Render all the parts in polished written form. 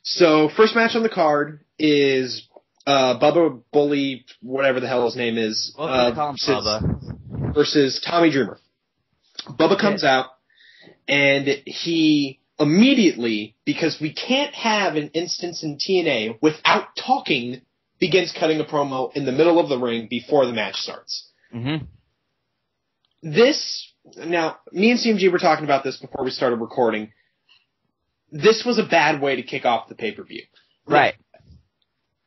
So, first match on the card is Bubba Bully, whatever the hell his name is, We'll call him Bubba. Versus Tommy Dreamer. Bubba comes out, and he immediately, because we can't have an instance in TNA without talking, begins cutting a promo in the middle of the ring before the match starts. Mm-hmm. Now, me and CMG were talking about this before we started recording. This was a bad way to kick off the pay-per-view. Right.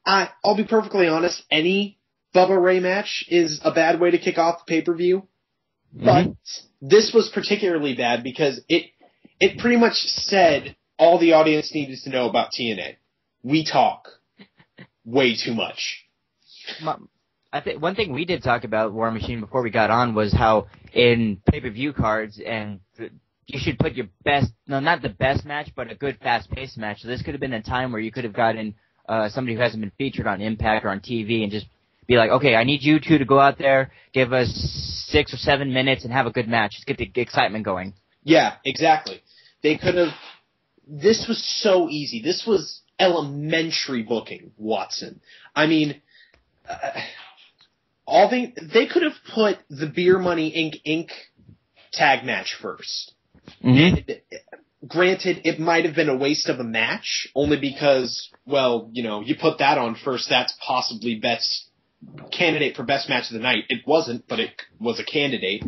I'll be perfectly honest, any Bubba Ray match is a bad way to kick off the pay-per-view. But this was particularly bad because it pretty much said all the audience needed to know about TNA. We talk way too much. I think one thing we did talk about War Machine before we got on was how in pay-per-view cards and you should put your best, no, not the best match, but a good fast-paced match. So this could have been a time where you could have gotten somebody who hasn't been featured on Impact or on TV and just be like, okay, I need you two to go out there, give us 6 or 7 minutes and have a good match. Just get the excitement going. Yeah, exactly. They could have, this was so easy. This was elementary booking, Watson. I mean, they could have put the Beer Money Inc. tag match first. Mm-hmm. Granted, it might have been a waste of a match, only because, well, you put that on first, that's possibly best candidate for best match of the night. It wasn't, but it was a candidate.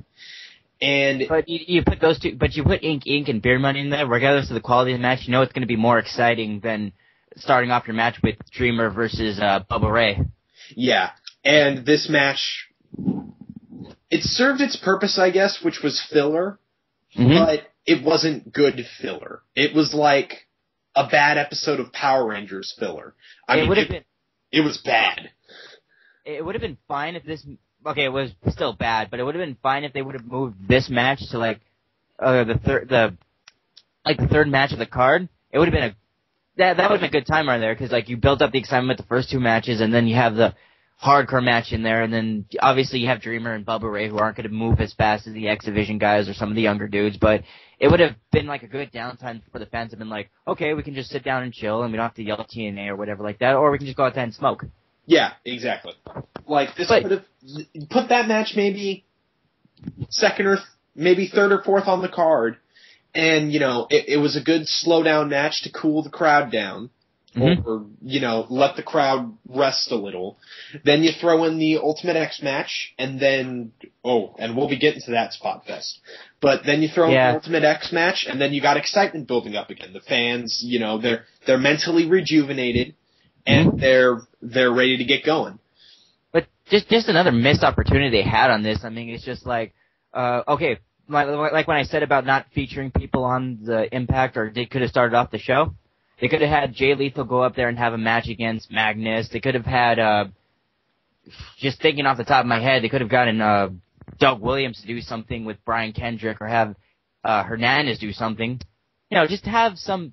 But you put those two, but you put Inc. and Beer Money in there, regardless of the quality of the match, you know it's going to be more exciting than starting off your match with Dreamer versus Bubba Ray. Yeah, and this match, it served its purpose, I guess, which was filler, but it wasn't good filler. It was like a bad episode of Power Rangers filler. It was bad. It would have been fine if this... Okay, it was still bad, but it would have been fine if they would have moved this match to the third match of the card. It would have been that would have been a good time right there because you built up the excitement with the first two matches, and then you have the hardcore match in there, and then obviously you have Dreamer and Bubba Ray who aren't going to move as fast as the X Division guys or some of the younger dudes, but it would have been a good downtime for the fans to have been like, okay, we can just sit down and chill, and we don't have to yell at TNA or whatever like that, or we can just go outside and smoke. Yeah, exactly. This could have put that match maybe second or maybe third or fourth on the card, and it was a good slow down match to cool the crowd down, or let the crowd rest a little. Then you throw in the Ultimate X match, and then and we'll be getting to that spot fest. But then you throw in the Ultimate X match, and then you got excitement building up again. The fans, they're mentally rejuvenated. And they're ready to get going. But just another missed opportunity they had on this. I mean, it's just okay, like when I said about not featuring people on the Impact, or they could have started off the show. They could have had Jay Lethal go up there and have a match against Magnus. They could have had, just thinking off the top of my head, they could have gotten Doug Williams to do something with Brian Kendrick, or have Hernandez do something. Just have some...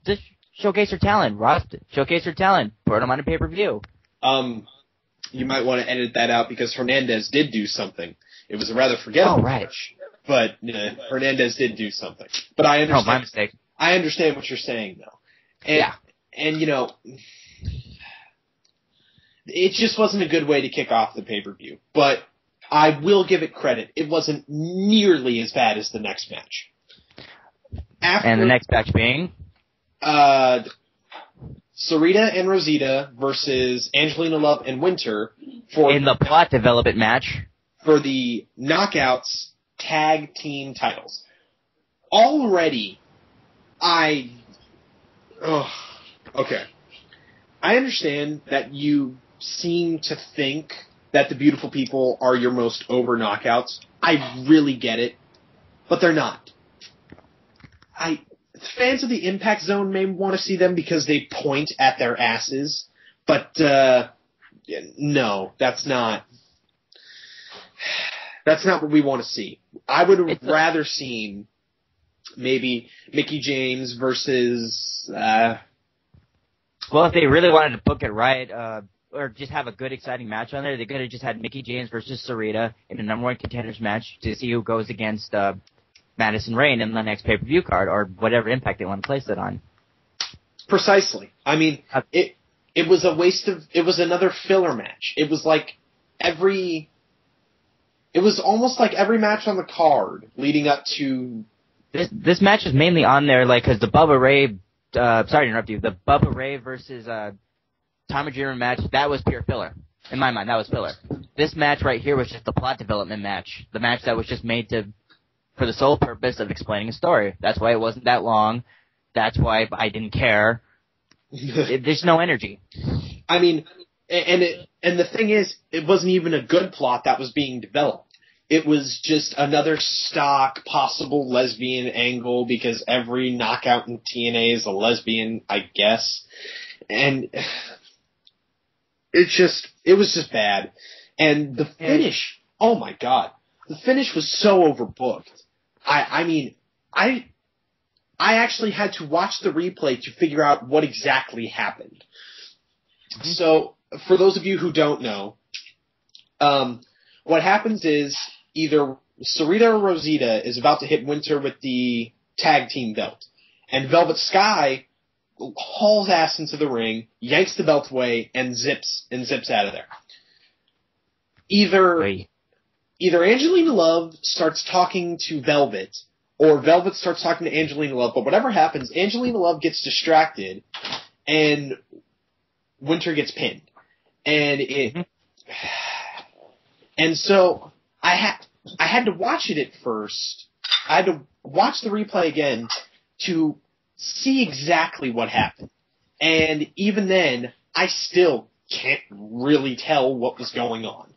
Showcase her talent, Ross. Showcase her talent. Put them on a pay-per-view. You might want to edit that out because Hernandez did do something. It was a rather forgettable match, but Hernandez did do something. But I understand. Oh, my mistake. I understand what you're saying, though. And it just wasn't a good way to kick off the pay-per-view. But I will give it credit. It wasn't nearly as bad as the next match. And the next match being? Sarita and Rosita versus Angelina Love and Winter in the plot development match for the Knockouts tag team titles. Already, okay. I understand that you seem to think that the Beautiful People are your most over Knockouts. I really get it, but they're not. Fans of the Impact Zone may want to see them because they point at their asses, but no, that's not what we want to see. I would have rather seen maybe Mickie James versus... Well, if they really wanted to book it right, or just have a good, exciting match on there, they could have just had Mickie James versus Sarita in a number one contenders match to see who goes against... Madison Rayne in the next pay-per-view card, or whatever Impact they want to place it on. Precisely. I mean, it was a waste of. It was another filler match. It was like It was almost like every match on the card leading up to. This match is mainly on there, like, because the Bubba Ray. Sorry to interrupt you. The Bubba Ray versus Tommy Dreamer match, that was pure filler. In my mind, that was filler. This match right here was just the plot development match. The match that was just made for the sole purpose of explaining a story. That's why it wasn't that long. That's why I didn't care. There's no energy. I mean, and the thing is, it wasn't even a good plot that was being developed. It was just another stock possible lesbian angle because every knockout in TNA is a lesbian, I guess. And it was just bad. And the finish, oh my god. The finish was so overbooked. I mean, I actually had to watch the replay to figure out what exactly happened. So, for those of you who don't know, what happens is either Sarita or Rosita is about to hit Winter with the tag team belt, and Velvet Sky hauls ass into the ring, yanks the belt away, and zips out of there. Either Angelina Love starts talking to Velvet, or Velvet starts talking to Angelina Love, but whatever happens, Angelina Love gets distracted, and Winter gets pinned. And and so I had to watch it at first. I had to watch the replay again to see exactly what happened. And even then, I still can't really tell what was going on.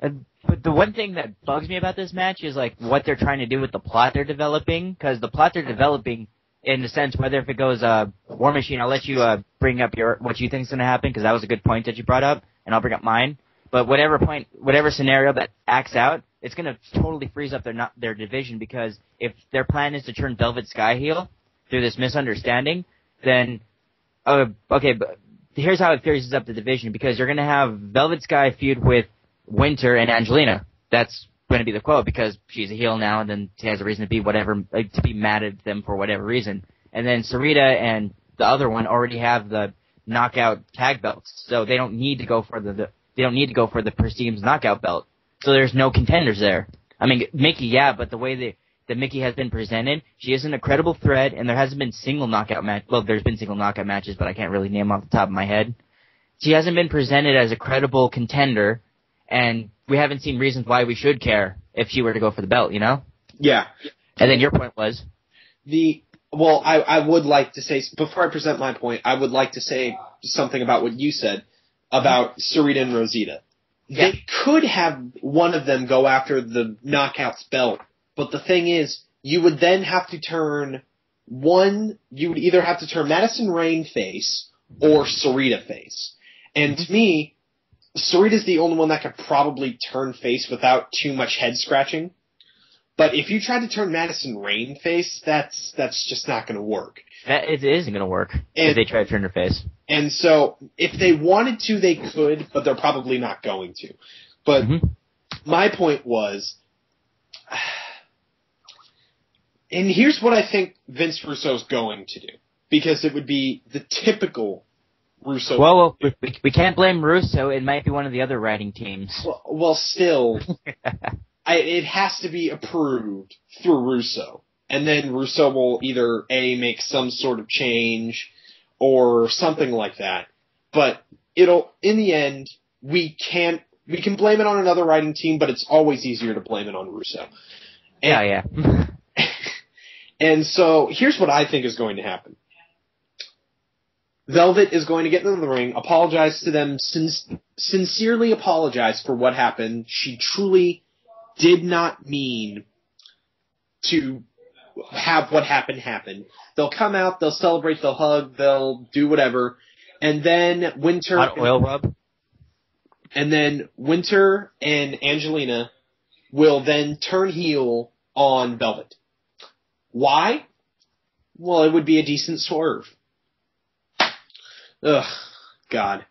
But the one thing that bugs me about this match is like what they're trying to do with the plot they're developing, because the plot they're developing, in the sense, whether if it goes War Machine, I'll let you bring up what you think is going to happen, because that was a good point that you brought up, and I'll bring up mine. But whatever scenario that acts out, it's going to totally freeze up their division, because if their plan is to turn Velvet Sky heel through this misunderstanding, then okay, but here's how it freezes up the division, because you're going to have Velvet Sky feud with Winter and Angelina. That's going to be the quote, because she's a heel now, and then she has a reason to be to be mad at them for whatever reason. And then Sarita and the other one already have the knockout tag belts, so they don't need to go for the Prestige's knockout belt. So there's no contenders there. I mean, Mickey, yeah, but the way that Mickey has been presented, she isn't a credible threat, and there hasn't been single knockout match. Well, there's been single knockout matches, but I can't really name off the top of my head. She hasn't been presented as a credible contender, and we haven't seen reasons why we should care if she were to go for the belt, you know? Yeah. And then your point was? Well, I would like to say, before I present my point, I would like to say something about what you said about Sarita and Rosita. Yeah. They could have one of them go after the Knockouts belt, but the thing is, you would then have to turn you would either have to turn Madison Rayne face or Sarita face. And to me, Sarita's the only one that could probably turn face without too much head scratching. But if you try to turn Madison Rayne face, that's just not going to work. It isn't going to work if they try to turn her face. And so, if they wanted to, they could, but they're probably not going to. But my point was, and here's what I think Vince Russo's going to do, because it would be the typical Russo. Well, we can't blame Russo. It might be one of the other writing teams. Well, still, it has to be approved through Russo. And then Russo will either make some sort of change or something like that. But in the end, we can blame it on another writing team, but it's always easier to blame it on Russo. Yeah. And so here's what I think is going to happen. Velvet is going to get into the ring, apologize to them, sincerely apologize for what happened. She truly did not mean to have what happened happen. They'll come out, they'll celebrate, they'll hug, they'll do whatever, and then Winter... Hot oil rub? And then Winter and Angelina will then turn heel on Velvet. Why? Well, it would be a decent swerve. Ugh, God.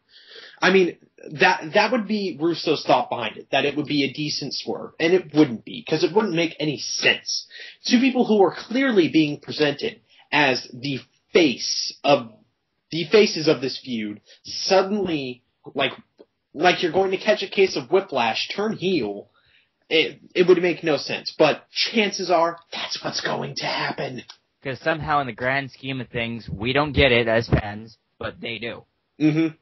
I mean, that would be Russo's thought behind it, that it would be a decent swerve. And it wouldn't be, because it wouldn't make any sense. Two people who are clearly being presented as the faces of this feud suddenly, like you're going to catch a case of whiplash, turn heel, it would make no sense. But chances are that's what's going to happen. Because somehow, in the grand scheme of things, we don't get it as fans, but they do. Mm-hmm.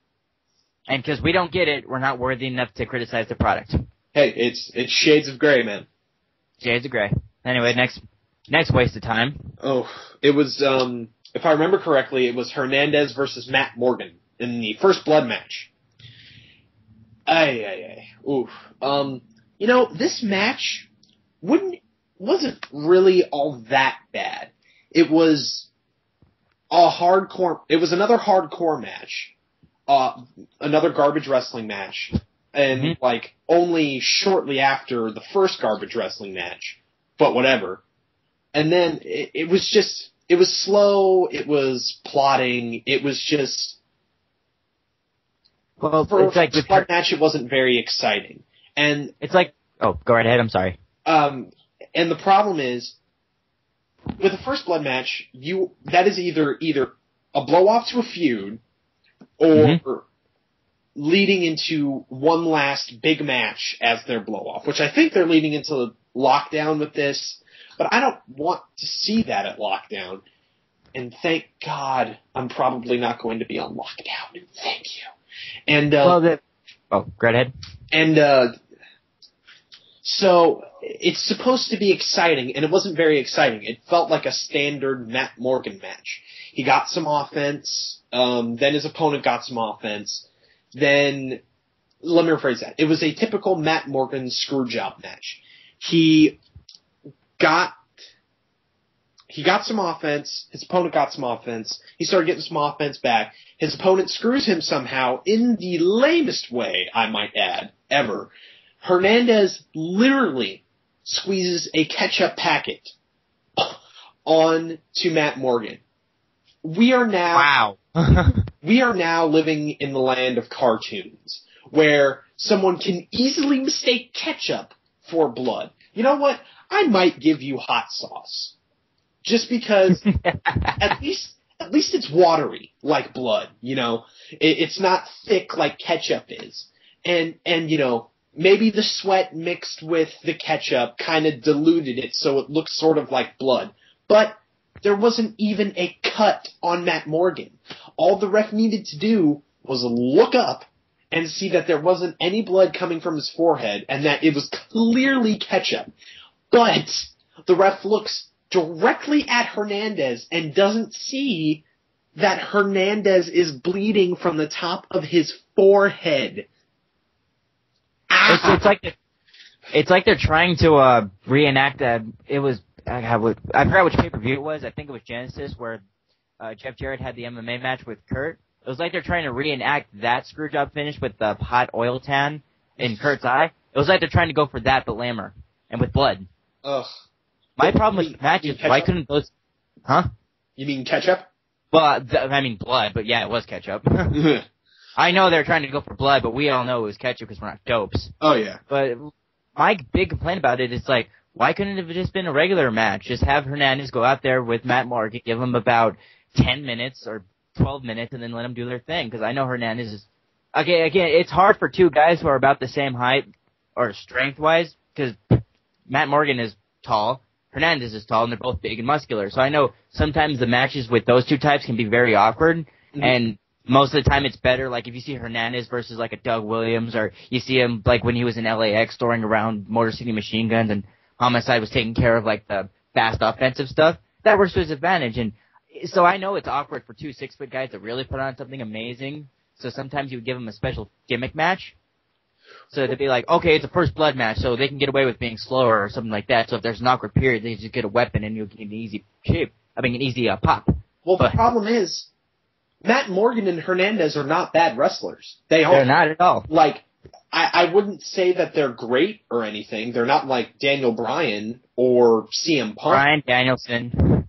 And because we don't get it, we're not worthy enough to criticize the product. Hey, it's shades of gray, man. Shades of gray. Anyway, next waste of time. Oh, it was, if I remember correctly, it was Hernandez versus Matt Morgan in the first blood match. Oof. This match wasn't really all that bad. It was another hardcore match. Another garbage wrestling match. And, only shortly after the first garbage wrestling match. But whatever. And then it was slow, it was plotting, it was just... Well, for it's like the first match, it wasn't very exciting. And it's like... Oh, go right ahead, I'm sorry. And the problem is, with the first blood match, that is either a blow-off to a feud, or leading into one last big match as their blow-off, which I think they're leading into Lockdown with this, but I don't want to see that at Lockdown. And thank God I'm probably not going to be on Lockdown. Thank you. And go right ahead. And so it's supposed to be exciting, and it wasn't very exciting. It felt like a standard Matt Morgan match. He got some offense, then his opponent got some offense, then, let me rephrase that. It was a typical Matt Morgan screwjob match. He got some offense, his opponent got some offense, he started getting some offense back, his opponent screws him somehow, in the lamest way, I might add, ever. Hernandez literally squeezes a ketchup packet on to Matt Morgan. We are now living in the land of cartoons, where someone can easily mistake ketchup for blood. You know what? I might give you hot sauce. Just because at least it's watery like blood, It's not thick like ketchup is. And maybe the sweat mixed with the ketchup kind of diluted it so it looks sort of like blood. But there wasn't even a cut on Matt Morgan. All the ref needed to do was look up and see that there wasn't any blood coming from his forehead and that it was clearly ketchup. But the ref looks directly at Hernandez and doesn't see that Hernandez is bleeding from the top of his forehead. It's like they're trying to reenact it was I forgot which pay-per-view it was. I think it was Genesis where Jeff Jarrett had the MMA match with Kurt. It was like they're trying to reenact that screwjob finish with the hot oil tan in Kurt's eye. It was like they're trying to go for that, but lamer and with blood. Ugh. My problem with the match is why couldn't those... Huh? You mean ketchup? Well, I mean blood, but yeah, it was ketchup. I know they're trying to go for blood, but we all know it was ketchup because we're not dopes. Oh, yeah. But my big complaint about it is, why couldn't it have just been a regular match? Just have Hernandez go out there with Matt Morgan, give him about 10 minutes or 12 minutes, and then let them do their thing. Because I know Hernandez is... Okay, again, it's hard for two guys who are about the same height, or strength-wise, because Matt Morgan is tall, Hernandez is tall, and they're both big and muscular. So I know sometimes the matches with those two types can be very awkward, and most of the time it's better, if you see Hernandez versus, a Doug Williams, or you see him, when he was in LAX throwing around Motor City Machine Guns, and Homicide was taking care of, the fast offensive stuff. That works to his advantage, and so I know it's awkward for two 6-foot guys to really put on something amazing, so sometimes you would give them a special gimmick match. So they'd be okay, it's a first blood match, so they can get away with being slower or something like that. So if there's an awkward period, they just get a weapon and you'll get an easy pop. Well, the problem is, Matt Morgan and Hernandez are not bad wrestlers. They're not at all. I wouldn't say that they're great or anything. They're not like Daniel Bryan or CM Punk. Bryan Danielson.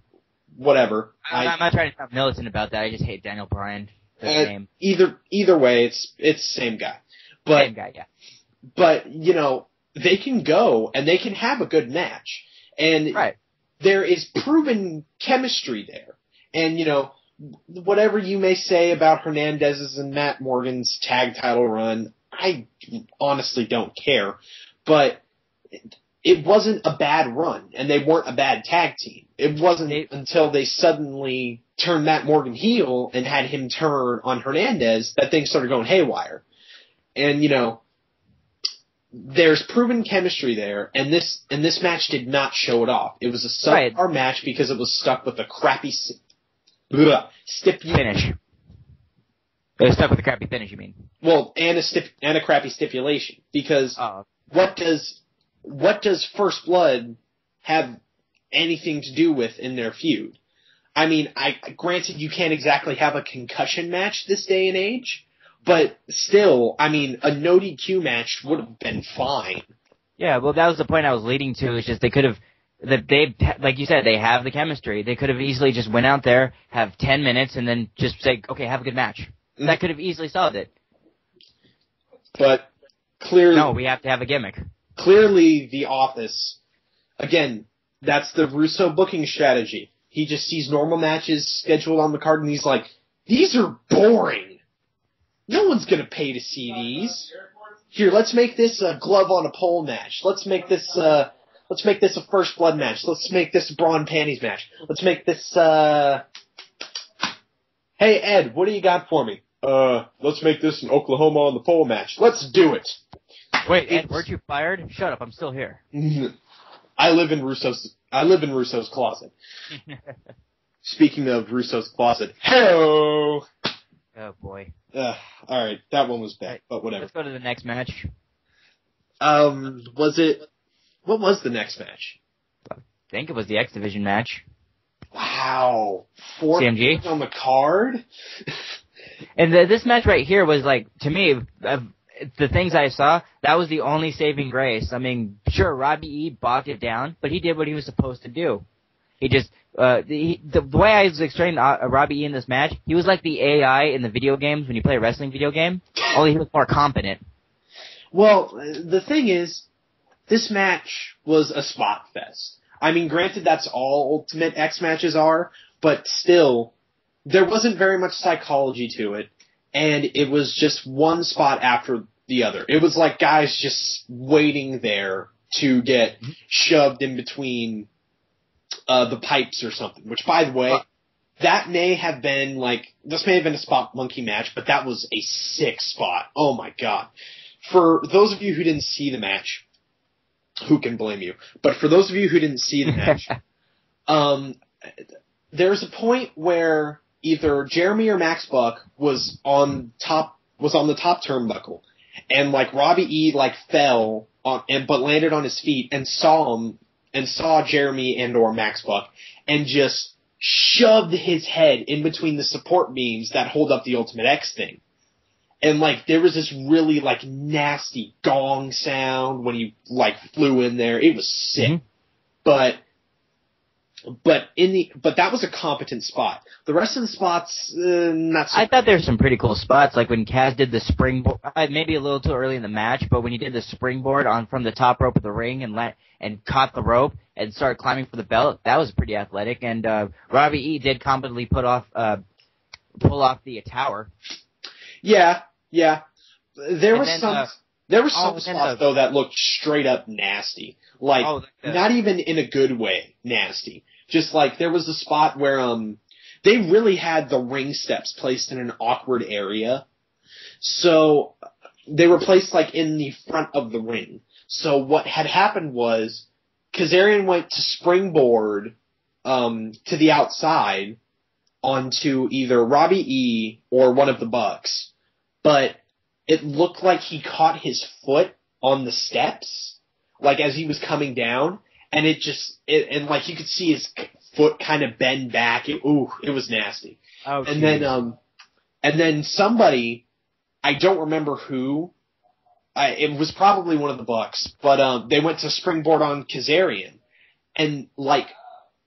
Whatever. I'm not trying to sound militant about that. I just hate Daniel Bryan. Name. Either way, it's the same guy. Same guy, yeah. But, they can go and they can have a good match. And there is proven chemistry there. And, whatever you may say about Hernandez's and Matt Morgan's tag title run, I honestly don't care. But it wasn't a bad run, and they weren't a bad tag team. It wasn't until they suddenly turned Matt Morgan heel and had him turn on Hernandez that things started going haywire. And, there's proven chemistry there, and this match did not show it off. It was a subpar match because it was stuck with a crappy finish. It was stuck with a crappy finish, you mean? Well, and a crappy stipulation, because what does First Blood have anything to do with in their feud? I mean, granted you can't exactly have a concussion match this day and age, but still, I mean, a no DQ match would have been fine. Yeah, well, that was the point I was leading to. It's just they could have, like you said, they have the chemistry. They could have easily just went out there, have 10 minutes, and then just say, okay, have a good match. Mm-hmm. That could have easily solved it. But clearly, no, we have to have a gimmick. Clearly, The Office, again, that's the Russo booking strategy. He just sees normal matches scheduled on the card, and he's like, these are boring. No one's going to pay to see these. Here, let's make this a glove on a pole match. Let's make this a First Blood match. Let's make this a bra and panties match. Let's make this hey Ed, what do you got for me? Let's make this an Oklahoma on the pole match. Let's do it. Wait, Ed, weren't you fired? Shut up, I'm still here. I live in Russo's closet. Speaking of Russo's closet, hello. Oh boy. Alright, that one was bad, but whatever. Let's go to the next match. What was the next match? I think it was the X Division match. Wow. 4 CMG on the card? And this match right here was like, to me, the things I saw, that was the only saving grace. I mean, sure, Robbie E bogged it down, but he did what he was supposed to do. He just, the way I was explaining Robbie E in this match, he was like the AI in the video games when you play a wrestling video game, only he was more competent. Well, the thing is, this match was a spot fest. I mean, granted, that's all Ultimate X matches are, but still, there wasn't very much psychology to it, and it was just one spot after the other. It was like guys just waiting there to get shoved in between the pipes or something, which, by the way, that may have been this may have been a spot monkey match, but that was a sick spot. Oh my god. For those of you who didn't see the match, who can blame you? But for those of you who didn't see the match, there's a point where either Jeremy or Max Buck was on the top turnbuckle, and Robbie E fell but landed on his feet and saw Jeremy and or Max Buck and just shoved his head in between the support beams that hold up the Ultimate X thing. And there was this really nasty gong sound when he flew in there. It was sick. Mm-hmm. But that was a competent spot. The rest of the spots, not so. I thought there were some pretty cool spots, like when Kaz did the springboard. Maybe a little too early in the match, but when he did the springboard from the top rope of the ring and caught the rope and started climbing for the belt, that was pretty athletic. And Robbie E did competently pull off the tower. Yeah. There were some spots though that looked straight up nasty. Not even in a good way nasty. Just there was a spot where they really had the ring steps placed in an awkward area. So they were placed in the front of the ring. So what had happened was Kazarian went to springboard to the outside onto either Robbie E or one of the Bucks. But it looked like he caught his foot on the steps, as he was coming down, and you could see his foot kind of bend back. It was nasty. Oh, and then somebody, I don't remember who, it was probably one of the Bucks, but they went to springboard on Kazarian, and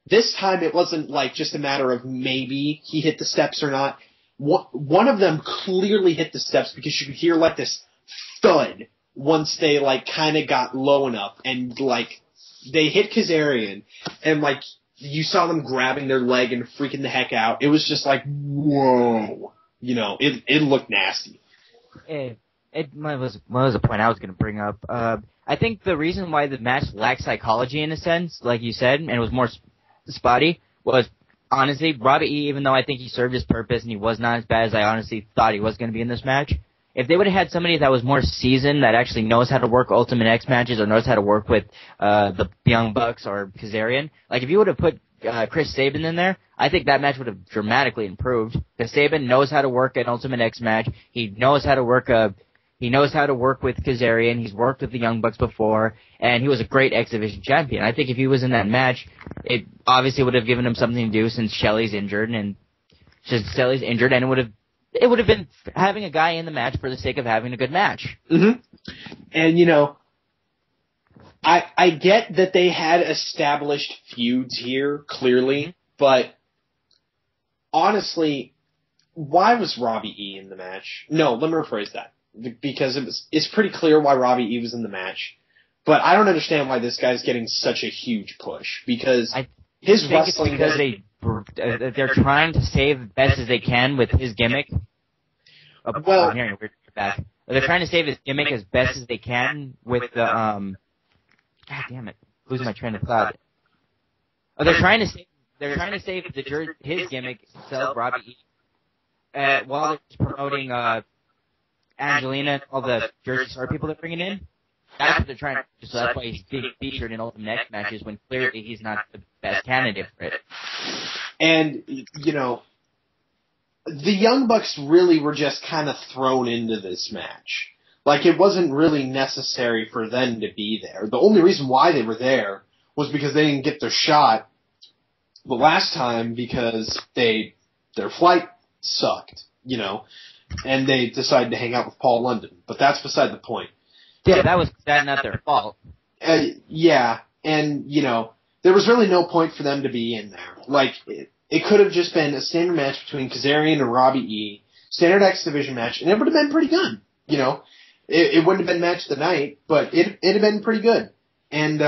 this time it wasn't just a matter of maybe he hit the steps or not. One of them clearly hit the steps because you could hear this thud once they kind of got low enough, and they hit Kazarian, and you saw them grabbing their leg and freaking the heck out. It was just like, whoa. You know, it looked nasty. What was a point I was going to bring up? I think the reason why the match lacked psychology in a sense, like you said, and it was more spotty, was honestly, Robbie E., even though I think he served his purpose and he was not as bad as I honestly thought he was going to be in this match, if they would have had somebody that was more seasoned, that actually knows how to work Ultimate X matches or knows how to work with the Young Bucks or Kazarian, like if you would have put Chris Sabin in there, I think that match would have dramatically improved. Because Sabin knows how to work an Ultimate X match. He knows how to work with Kazarian. He's worked with the Young Bucks before, and he was a great X Division champion. I think if he was in that match, it obviously would have given him something to do since Shelley's injured, and it would have been having a guy in the match for the sake of having a good match. Mm-hmm. And, you know, I get that they had established feuds here, clearly, but honestly, why was Robbie E. in the match? No, let me rephrase that. Because it's pretty clear why Robbie E. was in the match, but I don't understand why this guy's getting such a huge push, because his wrestling... It's because they're trying to save best as they can with his gimmick. Well, I'm hearing a weird feedback. They're trying to save his gimmick as best as they can with the, God damn it, losing my train of thought. They're trying to save his gimmick, sell Robbie E. While they're promoting Angelina and all the Jersey Shore people they're bringing in. That's what they're trying to do. So that's why he's being featured in Ultimate X matches when clearly he's not the best candidate for it. And, you know, the Young Bucks really were just kind of thrown into this match. Like, it wasn't really necessary for them to be there. The only reason why they were there was because they didn't get their shot the last time because their flight sucked, you know, and they decided to hang out with Paul London. But that's beside the point. Yeah, that was not their fault. Yeah, and, you know, there was really no point for them to be in there. Like, it could have just been a standard match between Kazarian and Robbie E., standard X Division match, and it would have been pretty good, you know. It wouldn't have been match of the night, but it'd have been pretty good. And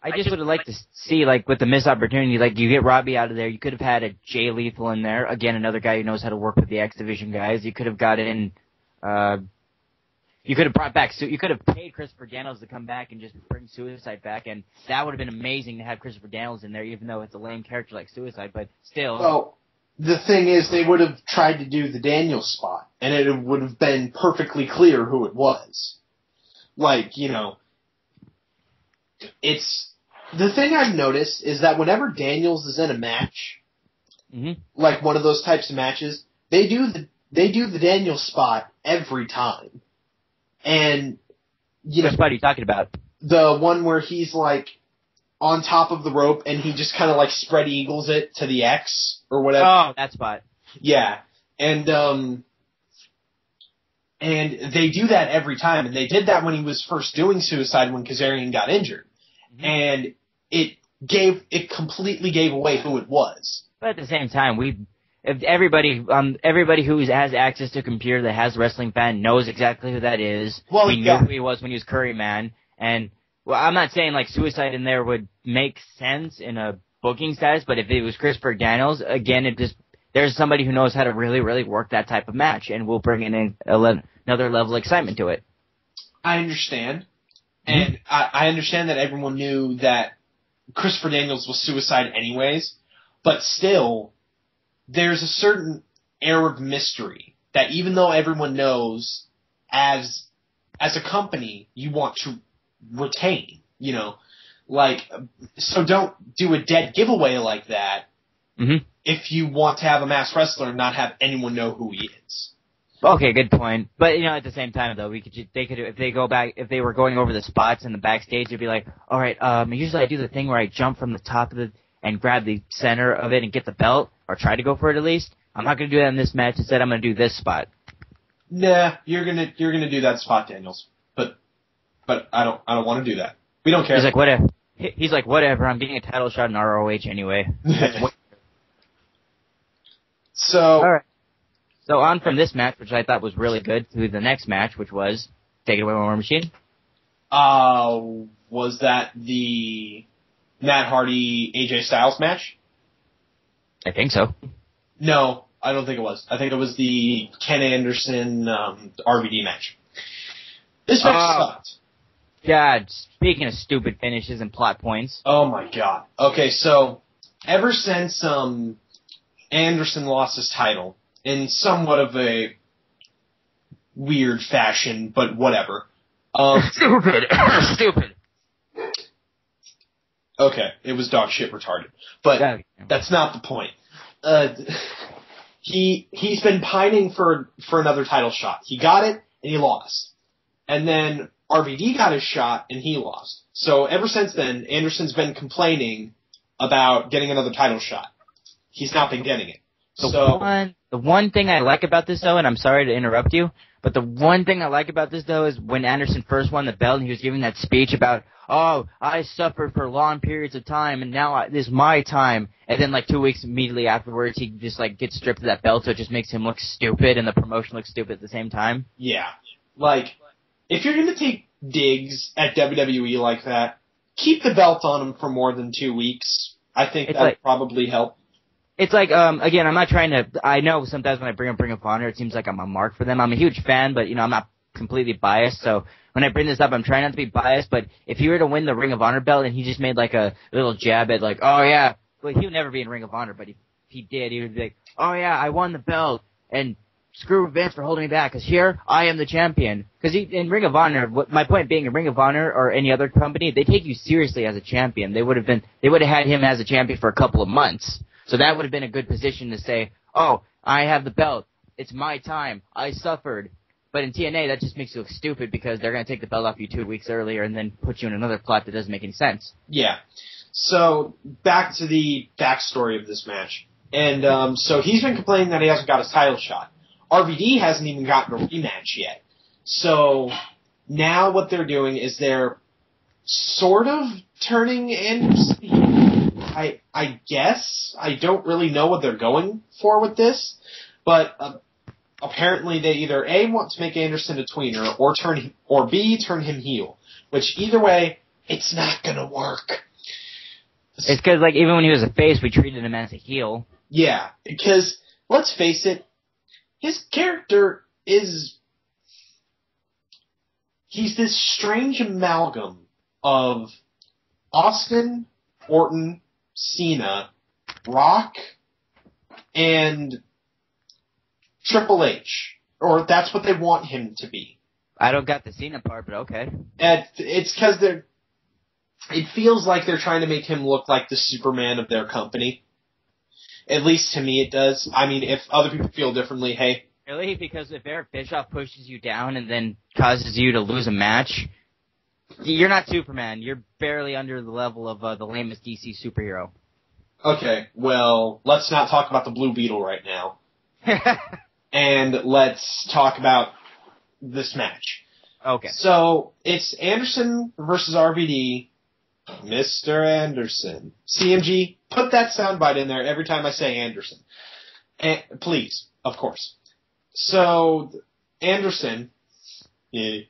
I just would have liked to see, like, with the missed opportunity, like, you get Robbie out of there. You could have had a Jay Lethal in there. Again, another guy who knows how to work with the X Division guys. You could have got in, you could have brought back, you could have paid Christopher Daniels to come back and just bring Suicide back, and that would have been amazing to have Christopher Daniels in there, even though it's a lame character like Suicide, but still. Well, the thing is, they would have tried to do the Daniels spot, and it would have been perfectly clear who it was. Like, you know, the thing I've noticed is that whenever Daniels is in a match, like one of those types of matches, they do the Daniels spot every time. And, you know... What spot are you talking about? The one where he's, like, on top of the rope and he just kind of, like, spread eagles it to the X or whatever. Oh, that spot. Yeah. And they do that every time. And they did that when he was first doing Suicide when Kazarian got injured. Mm-hmm. And it completely gave away who it was. But at the same time, if everybody who has access to a computer that has Wrestling Fan knows exactly who that is. Well, we knew who he was when he was Curry Man. And, well, I'm not saying, like, Suicide in there would make sense in a booking status, but if it was Christopher Daniels, again, there's somebody who knows how to really, really work that type of match, and we'll bring in another level of excitement to it. I understand. And I understand that everyone knew that Christopher Daniels was Suicide anyways, but still, there's a certain air of mystery that even though everyone knows, as a company, you want to retain, you know? Like, so don't do a dead giveaway like that if you want to have a masked wrestler and not have anyone know who he is. Okay, good point. But, you know, at the same time, though, if they were going over the spots in the backstage, they'd be like, all right, usually I do the thing where I jump from the top of and grab the center of it and get the belt, or try to go for it at least. I'm not going to do that in this match. Instead, I'm going to do this spot. Nah, you're gonna do that spot, Daniels. But I don't want to do that. We don't care. He's like, whatever. He's like, whatever. I'm getting a title shot in ROH anyway. So. All right. So on from this match, which I thought was really good, to the next match, which was Take It Away, War Machine. Was that the Matt Hardy, AJ Styles match? I think so. No, I don't think it was. I think it was the Ken Anderson RVD match. This match sucked. God, speaking of stupid finishes and plot points. Oh my god. Okay, so ever since Anderson lost his title in somewhat of a weird fashion, but whatever. Stupid. Stupid. Okay, it was dog shit retarded. But that's not the point. He's been pining for another title shot. He got it, and he lost. And then RVD got his shot, and he lost. So ever since then, Anderson's been complaining about getting another title shot. He's not been getting it. The one thing I like about this, though, and I'm sorry to interrupt you, but the one thing I like about this, though, is when Anderson first won the belt and he was giving that speech about, oh, I suffered for long periods of time and now this is my time. And then, 2 weeks immediately afterwards, he just, gets stripped of that belt, so it just makes him look stupid and the promotion looks stupid at the same time. Yeah. If you're going to take digs at WWE like that, keep the belt on him for more than 2 weeks. I think that would probably help. It's again, I'm not trying to, I know sometimes when I bring up Ring of Honor, it seems like I'm a mark for them. I'm a huge fan, but, I'm not completely biased, so when I bring this up, I'm trying not to be biased, but if he were to win the Ring of Honor belt and he just made, a little jab at, oh, yeah, well, he would never be in Ring of Honor, but if he did, he would be like, oh, yeah, I won the belt, and screw Vince for holding me back, because here, I am the champion. Because in Ring of Honor, my point being, in Ring of Honor or any other company, they take you seriously as a champion. They would have had him as a champion for a couple of months. So that would have been a good position to say, oh, I have the belt. It's my time. I suffered. But in TNA, that just makes you look stupid because they're going to take the belt off you 2 weeks earlier and then put you in another plot that doesn't make any sense. Yeah. So back to the backstory of this match. And so he's been complaining that he hasn't got his title shot. RVD hasn't even gotten a rematch yet. So now what they're doing is they're sort of turning Anderson. I guess. I don't really know what they're going for with this, but apparently they either A, want to make Anderson a tweener, or B, turn him heel. Which, either way, it's not gonna work. It's because, even when he was a face, we treated him as a heel. Yeah, because, let's face it, his character is... He's this strange amalgam of Austin, Orton, Cena, Rock, and Triple H. Or that's what they want him to be. I don't got the Cena part, but okay. It's because it feels like they're trying to make him look like the Superman of their company. At least to me it does. I mean, if other people feel differently, hey. Really? Because if Eric Bischoff pushes you down and then causes you to lose a match, you're not Superman. You're barely under the level of the lamest DC superhero. Okay, well, let's not talk about the Blue Beetle right now. And let's talk about this match. Okay. So, it's Anderson versus RVD. Mr. Anderson. CMG, put that soundbite in there every time I say Anderson. Please, of course. So, Anderson is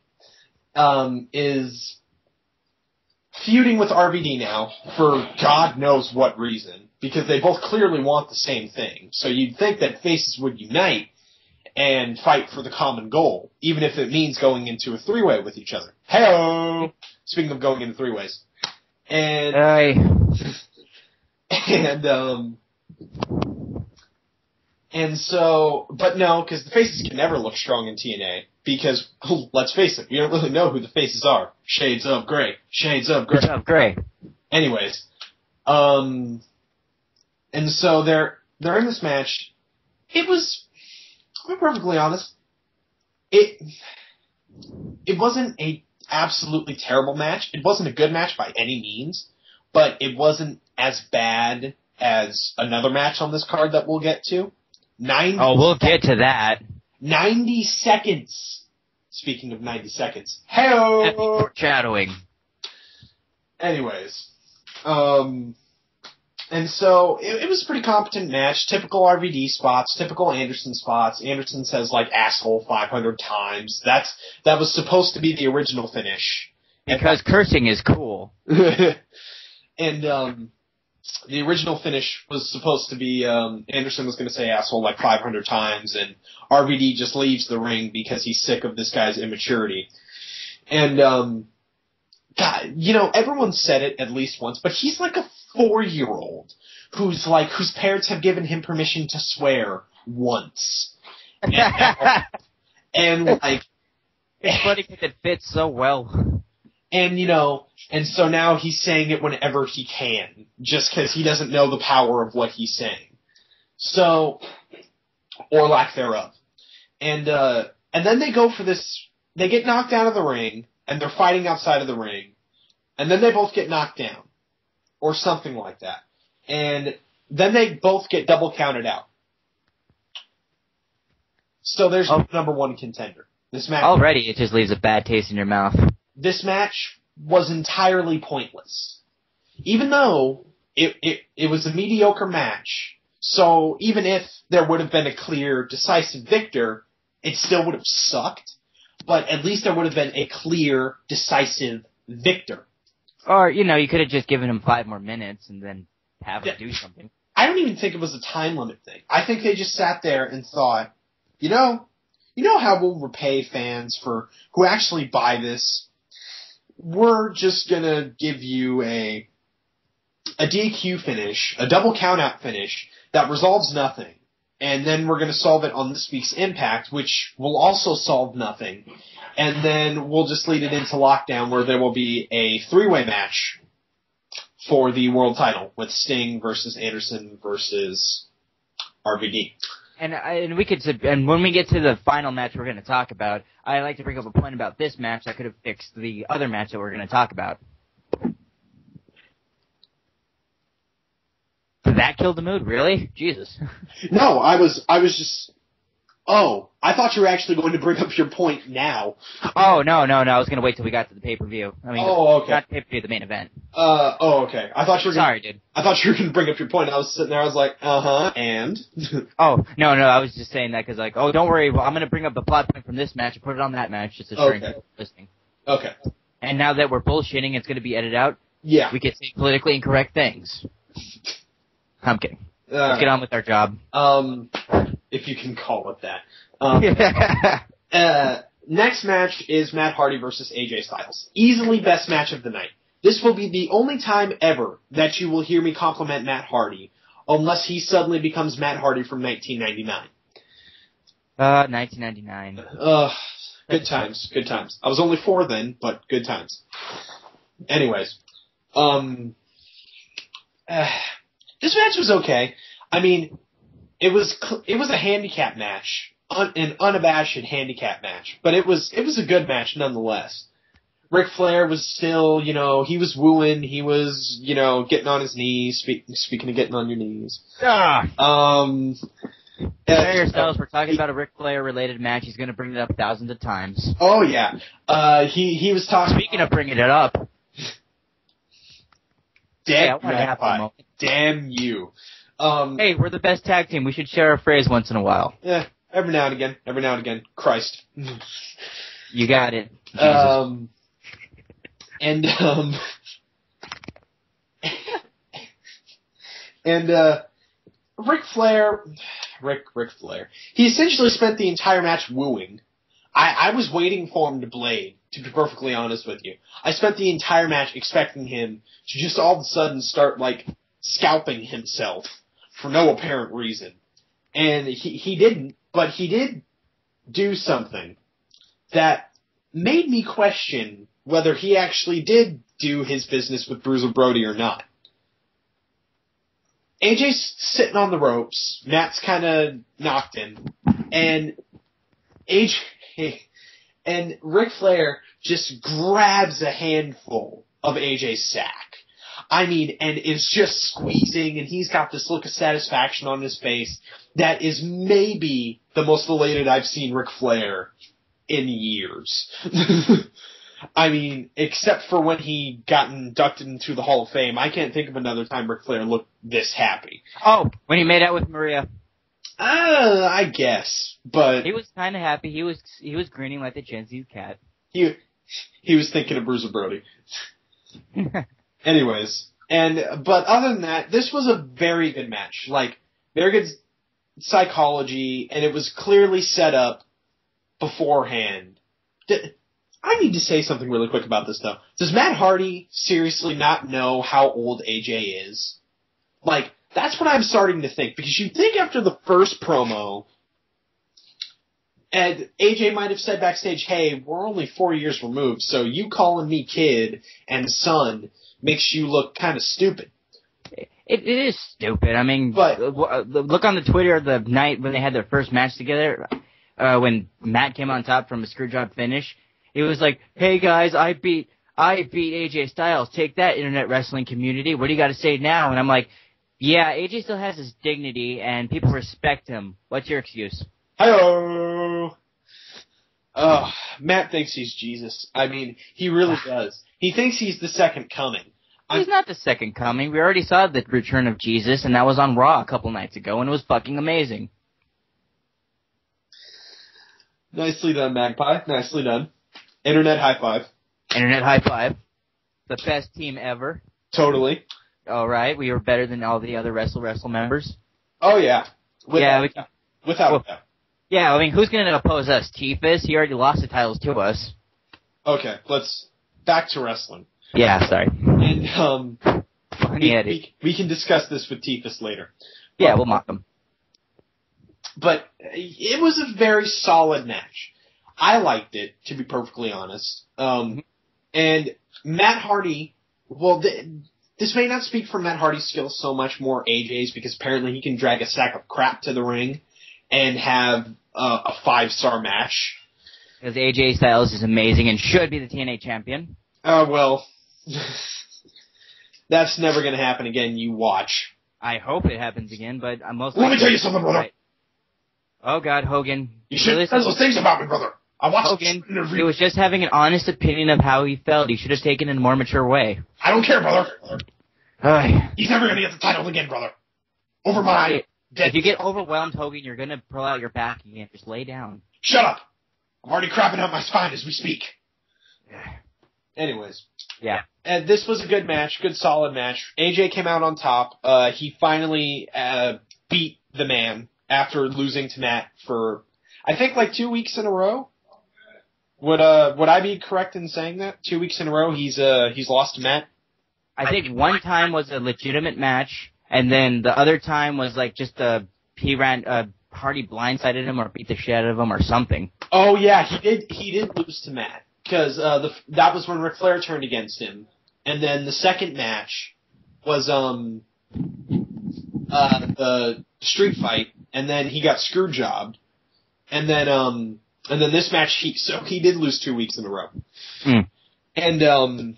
feuding with RVD now for God knows what reason, because they both clearly want the same thing. So you'd think that faces would unite and fight for the common goal, even if it means going into a three-way with each other. Hey-o! Speaking of going into three-ways. And so, but no, because the faces can never look strong in TNA, because, let's face it, we don't really know who the faces are. Shades of Grey. Shades of Grey. Shades of Grey. Anyways, and so they're in this match. It was, to be perfectly honest, it wasn't a absolutely terrible match. It wasn't a good match by any means, but it wasn't as bad as another match on this card that we'll get to. We'll get to that. 90 seconds. Speaking of 90 seconds. Hey-o! Foreshadowing. Anyways. And so, it was a pretty competent match. Typical RVD spots, typical Anderson spots. Anderson says, asshole 500 times. That was supposed to be the original finish. Because cursing is cool. And the original finish was supposed to be Anderson was going to say asshole like 500 times, and RVD just leaves the ring because he's sick of this guy's immaturity. And God, everyone said it at least once, but he's like a 4-year-old whose parents have given him permission to swear once. And like, it's funny because it fits so well. And so now he's saying it whenever he can, just because he doesn't know the power of what he's saying. So, or lack thereof. And then they go for this, they get knocked out of the ring, and they're fighting outside of the ring, and then they both get knocked down. Or something like that. And then they both get double counted out. So there's number one contender. This match already it just leaves a bad taste in your mouth. This match was entirely pointless. Even though it was a mediocre match, so even if there would have been a clear, decisive victor, it still would have sucked, but at least there would have been a clear, decisive victor. Or, you could have just given him 5 more minutes and then have him do something. I don't even think it was a time limit thing. I think they just sat there and thought, you know how we'll repay fans who actually buy this? We're just gonna give you a DQ finish, a double countout finish that resolves nothing, and then we're gonna solve it on this week's Impact, which will also solve nothing, and then we'll just lead it into Lockdown, where there will be a 3-way match for the world title with Sting versus Anderson versus RVD. And when we get to the final match we're going to talk about, I like to bring up a point about this match that could have fixed the other match that we're going to talk about. Did that kill the mood? Really? Jesus. No, I was just. Oh, I thought you were actually going to bring up your point now. Oh, no. I was going to wait till we got to the pay-per-view. I mean, okay. Not the pay-per-view, the main event. Okay. I thought you were Sorry, dude. I thought you were going to bring up your point. I was sitting there, I was like, and? Oh, no, I was just saying that because, don't worry, well, I'm going to bring up the plot point from this match and put it on that match just to shrink listening. Okay. And now that we're bullshitting, it's going to be edited out. Yeah. We can say politically incorrect things. I'm kidding. Let's get on with our job. If you can call it that. Next match is Matt Hardy versus AJ Styles. Easily best match of the night. This will be the only time ever that you will hear me compliment Matt Hardy, unless he suddenly becomes Matt Hardy from 1999. 1999. Good times. I was only 4 then, but good times. Anyways, this match was okay. I mean, it was a handicap match, an unabashed handicap match, but it was a good match nonetheless. Ric Flair was still, he was wooing, he was, getting on his knees, speaking of getting on your knees. Yourselves, we're talking about a Ric Flair related match, he's gonna bring it up thousands of times. Oh yeah. He was talking. Speaking of bringing it up. Damn you. Hey, we're the best tag team. We should share a phrase once in a while. Yeah, every now and again. Christ. You got it. Jesus. Ric Flair, he essentially spent the entire match wooing. I was waiting for him to blade, to be perfectly honest with you. I spent the entire match expecting him to just all of a sudden start, scalping himself for no apparent reason. And he didn't, but he did do something that made me question whether he actually did do his business with Bruiser Brody or not. AJ's sitting on the ropes, Matt's kind of knocked in, and Ric Flair just grabs a handful of AJ's sack. I mean, and is just squeezing, and he's got this look of satisfaction on his face that is maybe the most elated I've seen Ric Flair in years. I mean, except for when he got inducted into the Hall of Fame, I can't think of another time Ric Flair looked this happy. Oh, when he made out with Maria. I guess, but he was kind of happy. He was grinning like a Gen Z cat. He was thinking of Bruiser Brody. Anyways, But other than that, this was a very good match. Like, very good psychology, and it was clearly set up beforehand. I need to say something really quick about this, though. Does Matt Hardy seriously not know how old AJ is? Like, that's what I'm starting to think, because you think after the first promo, and AJ might have said backstage, hey, we're only 4 years removed, so you calling me kid and son makes you look kind of stupid. It is stupid. I mean, but look on the Twitter the night when they had their first match together, when Matt came on top from a screwjob finish. It was like, hey guys, I beat AJ Styles. Take that, internet wrestling community. What do you got to say now? And I'm like, yeah, AJ still has his dignity, and people respect him. What's your excuse? Hello. Matt thinks he's Jesus. I mean, he really does. He thinks he's the second coming. He's not the second coming. We already saw the return of Jesus, and that was on Raw a couple nights ago, and it was fucking amazing. Nicely done, Magpie. Nicely done. Internet high five. Internet high five. The best team ever. Totally. All right, we were better than all the other Wrestle members. Oh yeah. Without doubt. Yeah, I mean, who's going to oppose us? Tifa's? He already lost the titles to us. Okay, let's back to wrestling. Yeah, sorry. And we can discuss this with Tifa's later. Yeah, we'll mock them. But it was a very solid match. I liked it, to be perfectly honest. And Matt Hardy, well, this may not speak for Matt Hardy's skills so much, more AJ's, because apparently he can drag a sack of crap to the ring and have a 5-star match. Because AJ Styles is amazing and should be the TNA champion. Well, that's never going to happen again, you watch. I hope it happens again, but I'm most Let me tell you something, brother. Right. Oh, God, Hogan. You shouldn't say those things about me, brother. I watched Hogan, he was just having an honest opinion of how he felt. He should have taken it in a more mature way. I don't care, brother. He's never going to get the title again, brother. Over my dead. If you get overwhelmed, Hogan, you're going to pull out your back again. Just lay down. Shut up. I'm already crapping out my spine as we speak. Anyways. Yeah. And this was a good match, good solid match. AJ came out on top. He finally beat the man after losing to Matt for, I think, like 2 weeks in a row. Would I be correct in saying that? 2 weeks in a row he's lost to Matt? I think one time was a legitimate match, and then the other time was like just Hardy blindsided him or beat the shit out of him or something. Oh yeah, he did lose to Matt. Because that was when Ric Flair turned against him. And then the second match was the street fight, and then he got screw jobbed. And then this match he did lose 2 weeks in a row. And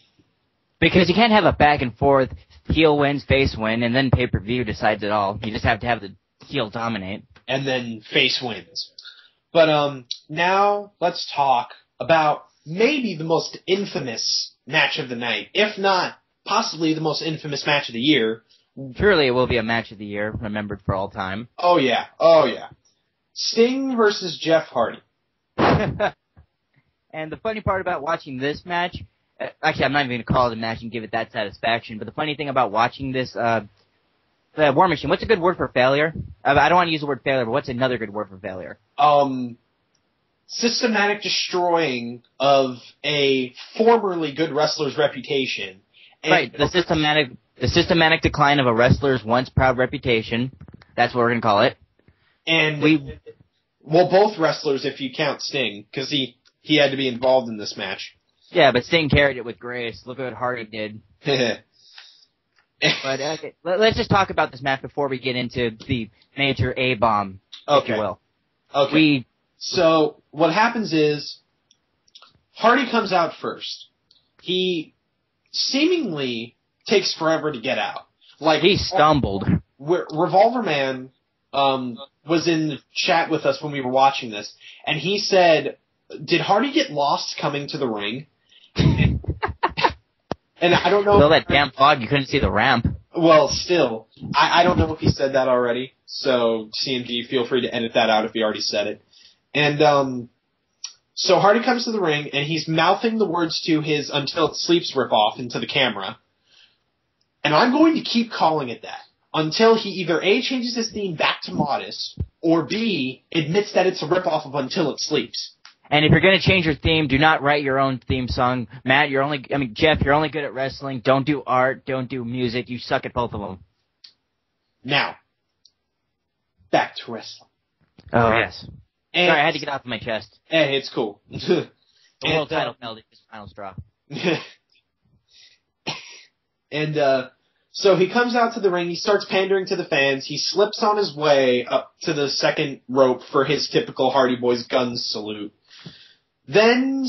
because you can't have a back and forth heel wins, face win, and then pay-per-view decides it all. You just have to have the heel dominate. And then face wins. But now let's talk about maybe the most infamous match of the night, if not possibly the most infamous match of the year. Surely it will be a match of the year, remembered for all time. Oh yeah. Sting versus Jeff Hardy. And the funny part about watching this match, actually I'm not even going to call it a match and give it that satisfaction, but the funny thing about watching this, the War Machine, what's a good word for failure? I don't want to use the word failure, but what's another good word for failure? Systematic destroying of a formerly good wrestler's reputation. Right, the systematic decline of a wrestler's once proud reputation. That's what we're going to call it. And both wrestlers if you count Sting, because he had to be involved in this match. Yeah, but Sting carried it with grace. Look at what Hardy did. But okay, let's just talk about this match before we get into the major A-bomb, if you will. Okay. So what happens is Hardy comes out first. He seemingly takes forever to get out. Like he stumbled. Revolver Man was in the chat with us when we were watching this, and he said, "Did Hardy get lost coming to the ring?" And I don't know. With all that damn fog, you couldn't see the ramp. Well, still, I don't know if he said that already. So CMG, feel free to edit that out if he already said it. And so Hardy comes to the ring, and he's mouthing the words to his Until It Sleeps ripoff into the camera. And I'm going to keep calling it that until he either A, changes his theme back to modest, or B, admits that it's a ripoff of Until It Sleeps. And if you're going to change your theme, do not write your own theme song. Matt, Jeff, you're only good at wrestling. Don't do art. Don't do music. You suck at both of them. Now, back to wrestling. Oh, yes. And sorry, I had to get off my chest. Hey, it's cool. The world title penalty is final straw. And so he comes out to the ring. He starts pandering to the fans. He slips on his way up to the second rope for his typical Hardy Boys guns salute. Then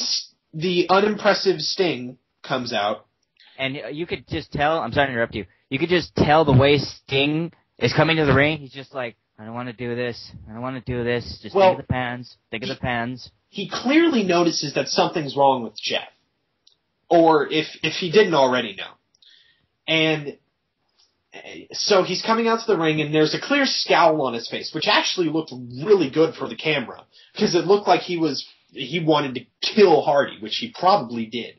the unimpressive Sting comes out. And you could just tell, I'm sorry to interrupt you, you could just tell the way Sting is coming to the ring. He's just like, I don't want to do this. I don't want to do this. Just think of the pans. Think of the pans. He clearly notices that something's wrong with Jeff. Or if he didn't already know. And so he's coming out to the ring, and there's a clear scowl on his face, which actually looked really good for the camera. Because it looked like he wanted to kill Hardy, which he probably did.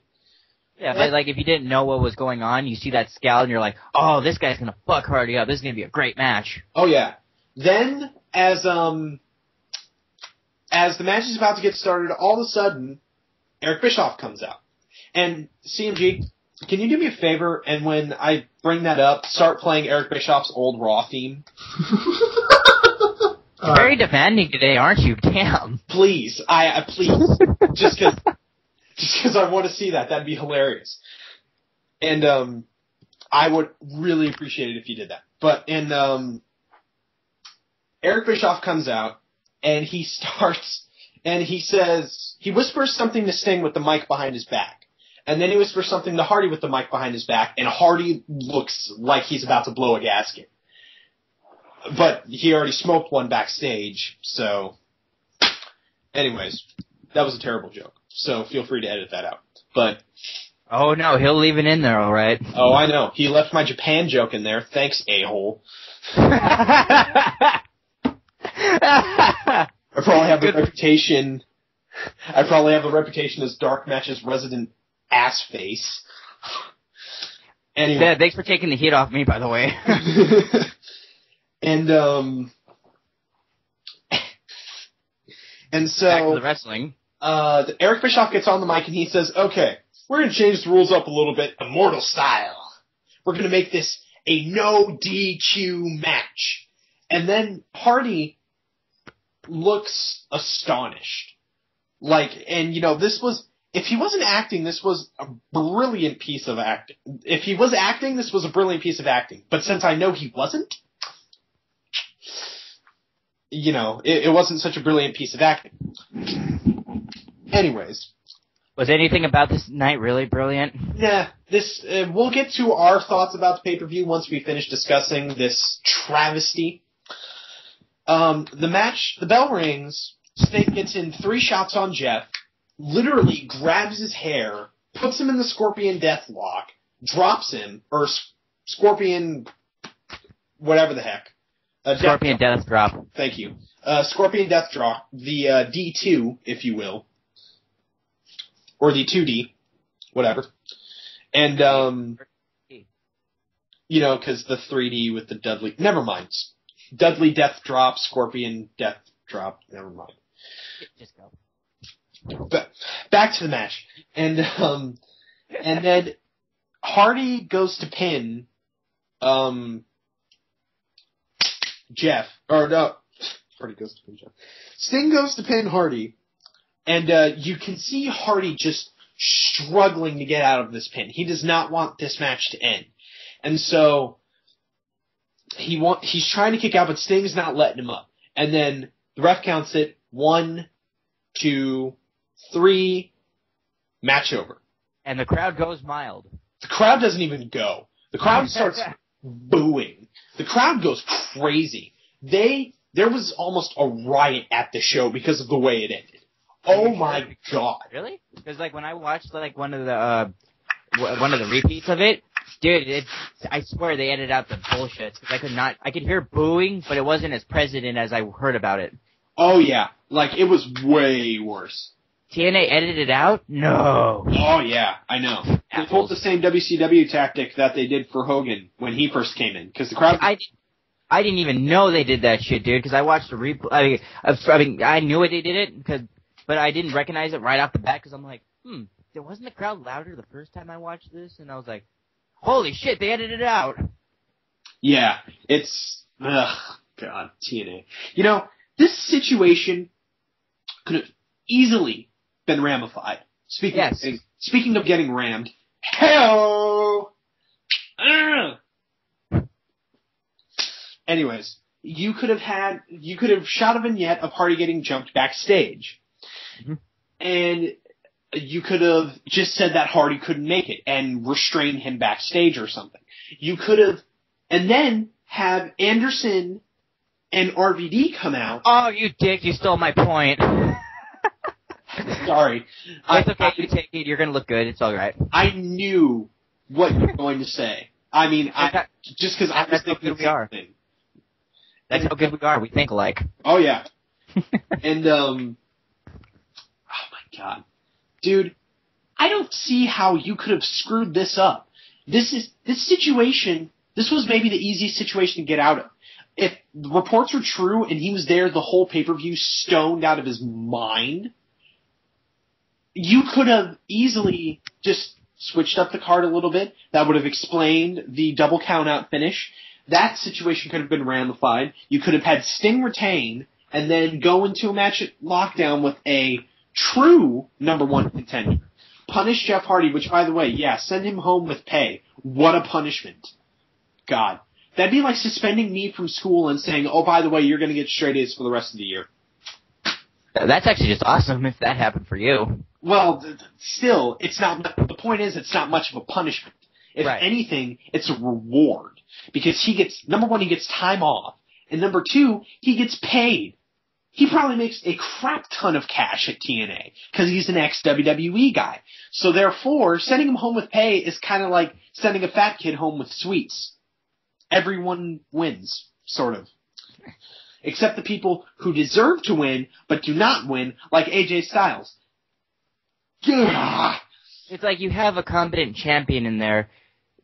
Yeah, but like if you didn't know what was going on, you see that scowl and you're like, oh, this guy's gonna fuck Hardy up. This is gonna be a great match. Oh yeah. Then as the match is about to get started, all of a sudden, Eric Bischoff comes out. And CMG, can you do me a favor, and when I bring that up, start playing Eric Bischoff's old Raw theme? You're very demanding today, aren't you? Damn. Please. Please. Just because I want to see that. That'd be hilarious. And I would really appreciate it if you did that. But Eric Bischoff comes out, and he whispers something to Sting with the mic behind his back. And then he whispers something to Hardy with the mic behind his back, and Hardy looks like he's about to blow a gasket. But he already smoked one backstage, so... Anyways, that was a terrible joke, so feel free to edit that out. But... Oh no, he'll leave it in there, alright. Oh, I know. He left my Japan joke in there. Thanks, a-hole. I probably have the reputation as DarkMatch's resident ass face. Anyway. Yeah, thanks for taking the heat off me, by the way. And so back to the wrestling. Eric Bischoff gets on the mic and he says, "Okay, we're gonna change the rules up a little bit, immortal style. We're gonna make this a no DQ match." And then Hardy looks astonished. If he wasn't acting, this was a brilliant piece of acting. If he was acting, this was a brilliant piece of acting. But since I know he wasn't, it wasn't such a brilliant piece of acting. Anyways. Was anything about this night really brilliant? Yeah, we'll get to our thoughts about the pay-per-view once we finish discussing this travesty. The match, the bell rings, Sting gets in 3 shots on Jeff, literally grabs his hair, puts him in the Scorpion Deathlock, drops him, or Scorpion, whatever the heck. Scorpion Death Drop. Thank you. Scorpion Death Drop, the D2, if you will. Or the 2D, whatever. And, because the 3D with the Dudley, never mind. Dudley Death Drop, Scorpion Death Drop, never mind. Just go. But back to the match. And then Hardy goes to pin, Jeff. Or no, Hardy goes to pin Jeff. Sting goes to pin Hardy. And you can see Hardy just struggling to get out of this pin. He does not want this match to end. And so he's trying to kick out, but Sting's not letting him up. And then the ref counts it 1, 2, 3, match over. And the crowd goes mild. The crowd doesn't even go. The crowd starts booing. The crowd goes crazy. There was almost a riot at the show because of the way it ended. Oh my god! Really? Because when I watched one of the repeats of it, dude, I swear they edited out the bullshit because I could hear booing, but it wasn't as present as I heard about it. Oh yeah, it was way worse. TNA edited it out? No. Oh, yeah, I know. They pulled the same WCW tactic that they did for Hogan when he first came in, because the crowd... I didn't even know they did that shit, dude, because I watched the replay. I mean, I knew they did it, but I didn't recognize it right off the bat, because I'm like, wasn't the crowd louder the first time I watched this? And I was like, holy shit, they edited it out. Yeah, it's... Ugh, God, TNA. You know, this situation could have easily been ramified. Speaking of getting rammed, hell! Anyways, you could have shot a vignette of Hardy getting jumped backstage. Mm-hmm. And you could have just said that Hardy couldn't make it and restrained him backstage or something. You could have, and then have Anderson and RVD come out. Oh, you dick, you stole my point. Sorry. It's okay, you take it, you're gonna look good, it's alright. I knew what you were going to say. I mean, just because I was thinking the same thing. That's how good we are. We think alike. Oh, yeah. And, oh, my God. Dude, I don't see how you could have screwed this up. This situation, this was maybe the easiest situation to get out of. If the reports are true and he was there the whole pay-per-view stoned out of his mind, you could have easily just switched up the card a little bit. That would have explained the double count-out finish. That situation could have been ramified. You could have had Sting retain and then go into a match at Lockdown with a true number one contender. Punish Jeff Hardy, which, by the way, yeah, send him home with pay. What a punishment. God. That'd be like suspending me from school and saying, oh, by the way, you're going to get straight A's for the rest of the year. That's actually just awesome if that happened for you. Well, still, it's not. The point is, it's not much of a punishment. If anything, it's a reward. Because he gets, number one, he gets time off. And number two, he gets paid. He probably makes a crap ton of cash at TNA. Because he's an ex-WWE guy. So therefore, sending him home with pay is kind of like sending a fat kid home with sweets. Everyone wins, sort of. Except the people who deserve to win, but do not win, like AJ Styles. It's like you have a competent champion in there,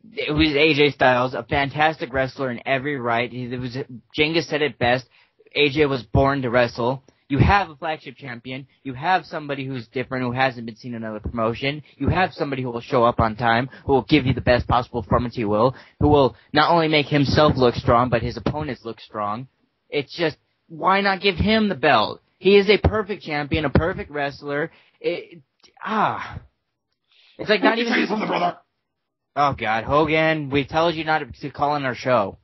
who's AJ Styles, a fantastic wrestler in every right. Jenga said it best. AJ was born to wrestle. You have a flagship champion. You have somebody who's different, who hasn't been seen in another promotion. You have somebody who will show up on time, who will give you the best possible performance he will, who will not only make himself look strong, but his opponents look strong. It's just, why not give him the belt? He is a perfect champion, a perfect wrestler. It's like not even... from the brother. Oh, God. Hogan, we told you not to call in our show.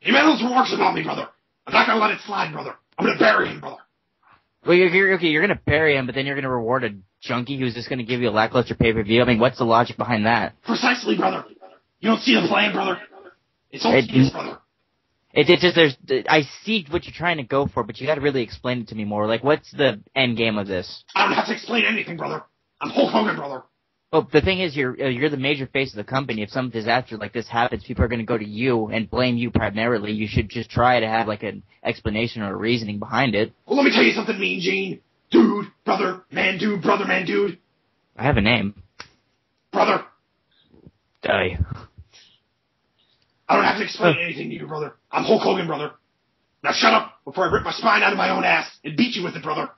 He made those remarks about me, brother. I'm not going to let it slide, brother. I'm going to bury him, brother. Well, you're going to bury him, but then you're going to reward a junkie who's just going to give you a lackluster pay-per-view. I mean, what's the logic behind that? Precisely, brother. You don't see the plan, brother. It's all serious, brother. It's just, I see what you're trying to go for, but you got to really explain it to me more. Like, what's the end game of this? I don't have to explain anything, brother. I'm Hulk Hogan, brother. Well, the thing is, you're the major face of the company. If some disaster like this happens, people are going to go to you and blame you primarily. You should just try to have, like, an explanation or a reasoning behind it. Well, let me tell you something, Mean Gene. Dude, brother, man, dude, brother, man, dude. I have a name. Brother. Die. I don't have to explain anything to you, brother. I'm Hulk Hogan, brother. Now shut up before I rip my spine out of my own ass and beat you with it, brother.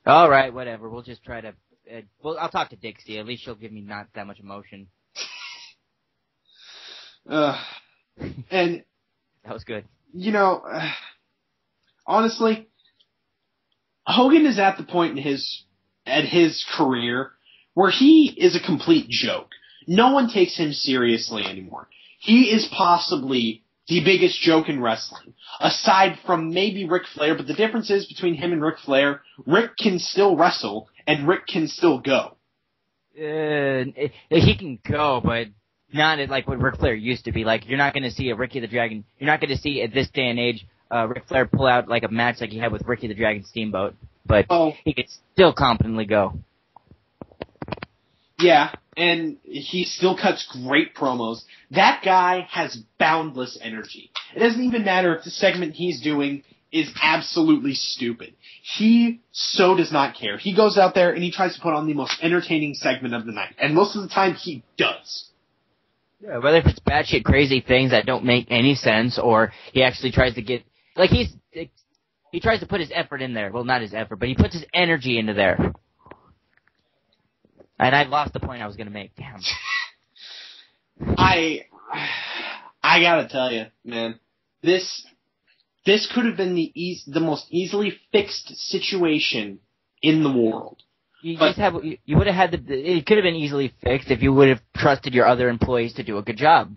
All right, whatever. We'll just try to... I'll talk to Dixie. At least she'll give me not that much emotion. And... That was good. You know, honestly, Hogan is at the point in his career where he is a complete joke. No one takes him seriously anymore. He is possibly the biggest joke in wrestling, aside from maybe Ric Flair, but the difference is between him and Ric Flair, Ric can still wrestle, and Ric can still go. He can go, but not like what Ric Flair used to be. Like, you're not going to see a Ricky the Dragon, you're not going to see at this day and age, Ric Flair pull out like a match like he had with Ricky the Dragon Steamboat, but he could still competently go. Yeah, and he still cuts great promos. That guy has boundless energy. It doesn't even matter if the segment he's doing is absolutely stupid. He so does not care. He goes out there and he tries to put on the most entertaining segment of the night. And most of the time he does. Yeah, whether if it's batshit crazy things that don't make any sense, or he actually tries to get, like, he tries to put his effort in there. Well, not his effort, but he puts his energy into there. And I lost the point I was going to make. Damn. I gotta tell you, man, this could have been the most easily fixed situation in the world. You would have had it could have been easily fixed if you would have trusted your other employees to do a good job.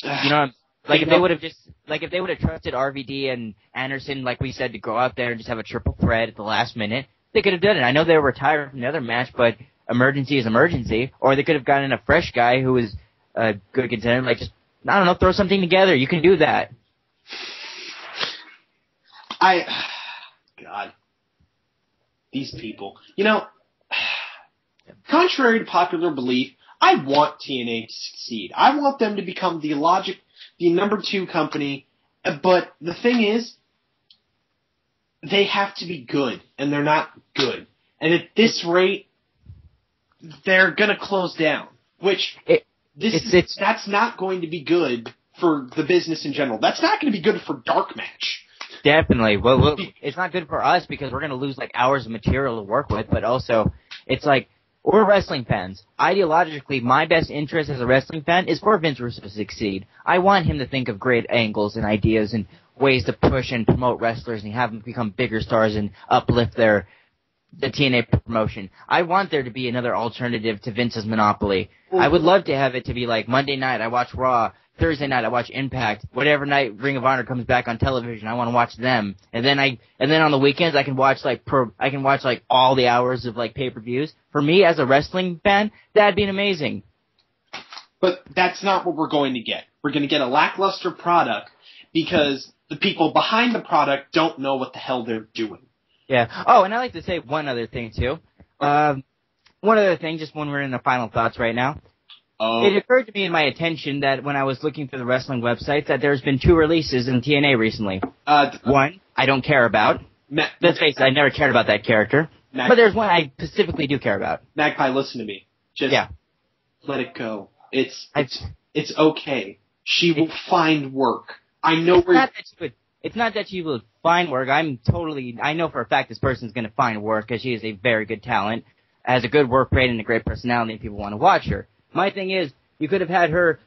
You know, like if they would have trusted RVD and Anderson, like we said, to go out there and just have a triple threat at the last minute, they could have done it. I know they were retired from the other match, but emergency is emergency. Or they could have gotten a fresh guy who was a good contender, like just, I don't know, throw something together. You can do that. God. These people. You know, contrary to popular belief, I want TNA to succeed. I want them to become the number 2 company. But the thing is, they have to be good, and they're not good. And at this rate, they're gonna close down. Which that's not going to be good for the business in general. That's not going to be good for DarkMatch. Definitely. Well, it's not good for us because we're going to lose, like, hours of material to work with, but also, it's like, we're wrestling fans. Ideologically, my best interest as a wrestling fan is for Vince Russo to succeed. I want him to think of great angles and ideas and ways to push and promote wrestlers and have them become bigger stars and uplift the TNA promotion. I want there to be another alternative to Vince's monopoly. I would love to have it to be like Monday night I watch Raw, Thursday night I watch Impact, whatever night Ring of Honor comes back on television, I want to watch them. And then on the weekends I can watch all the hours of like pay-per-views. For me as a wrestling fan, that'd be amazing. But that's not what we're going to get. We're going to get a lackluster product because the people behind the product don't know what the hell they're doing. Yeah. Oh, and I'd like to say one other thing, too. One other thing, just when we're in the final thoughts right now. Oh. It occurred to me in my attention that when I was looking through the wrestling websites that there's been 2 releases in TNA recently. One, I don't care about. Let's face it, I never cared about that character. But there's one I specifically do care about. Magpie, listen to me. Just let it go. It's okay. She will find work. I know where... It's not that she will find work. I know for a fact this person's going to find work because she is a very good talent, has a good work rate and a great personality, and people want to watch her. My thing is, you could have had her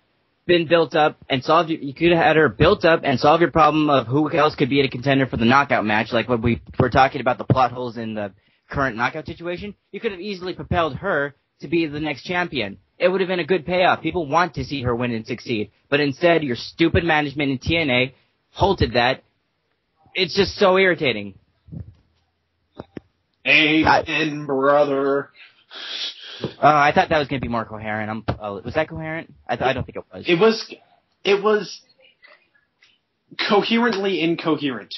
built up and solve your problem of who else could be a contender for the knockout match, like when we were talking about the plot holes in the current knockout situation. You could have easily propelled her to be the next champion. It would have been a good payoff. People want to see her win and succeed. But instead, your stupid management in TNA halted that. It's just so irritating. Amen, brother. I thought that was going to be more coherent. Was that coherent? I don't think it was. It was coherently incoherent.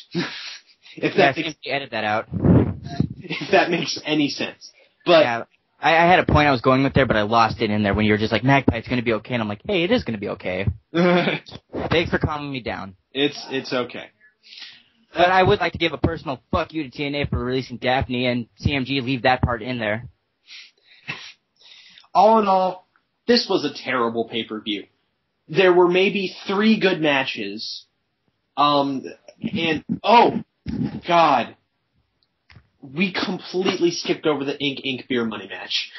Edit that out. If that makes any sense. But yeah, I had a point I was going with there, but I lost it in there when you were just like, Magpie, it's going to be okay. And I'm like, hey, it is going to be okay. Thanks for calming me down. It's okay. But I would like to give a personal fuck you to TNA for releasing Daphne and CMG. Leave that part in there. All in all, this was a terrible pay-per-view. There were maybe 3 good matches. And, oh, God. We completely skipped over the Ink Beer Money match.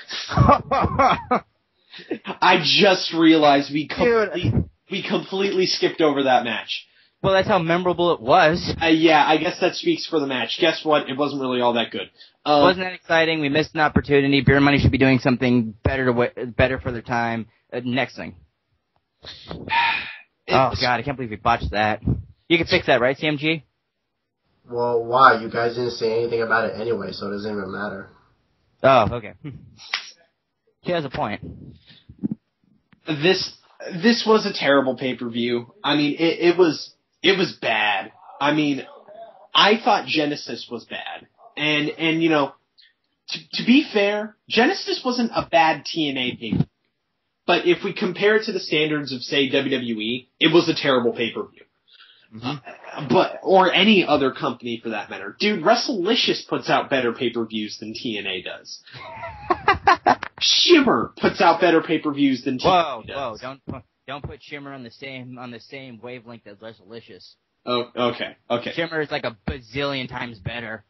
I just realized we completely skipped over that match. Well, that's how memorable it was. Yeah, I guess that speaks for the match. Guess what? It wasn't really all that good. Wasn't that exciting? We missed an opportunity. Beer Money should be doing something better for their time. Next thing. Oh, God, I can't believe we botched that. You can fix that, right, CMG? Well, why? You guys didn't say anything about it anyway, so it doesn't even matter. Oh, okay. He has a point. This was a terrible pay-per-view. I mean, it was bad. I mean, I thought Genesis was bad. And you know, to be fair, Genesis wasn't a bad TNA pay-per-view. But if we compare it to the standards of, say, WWE, it was a terrible pay-per-view. Mm-hmm. or any other company for that matter. Dude, WrestleLicious puts out better pay-per-views than TNA does. Shimmer puts out better pay-per-views than TNA does. Whoa, don't put Shimmer on the same wavelength as WrestleLicious. Oh, okay. Shimmer is like a bazillion times better.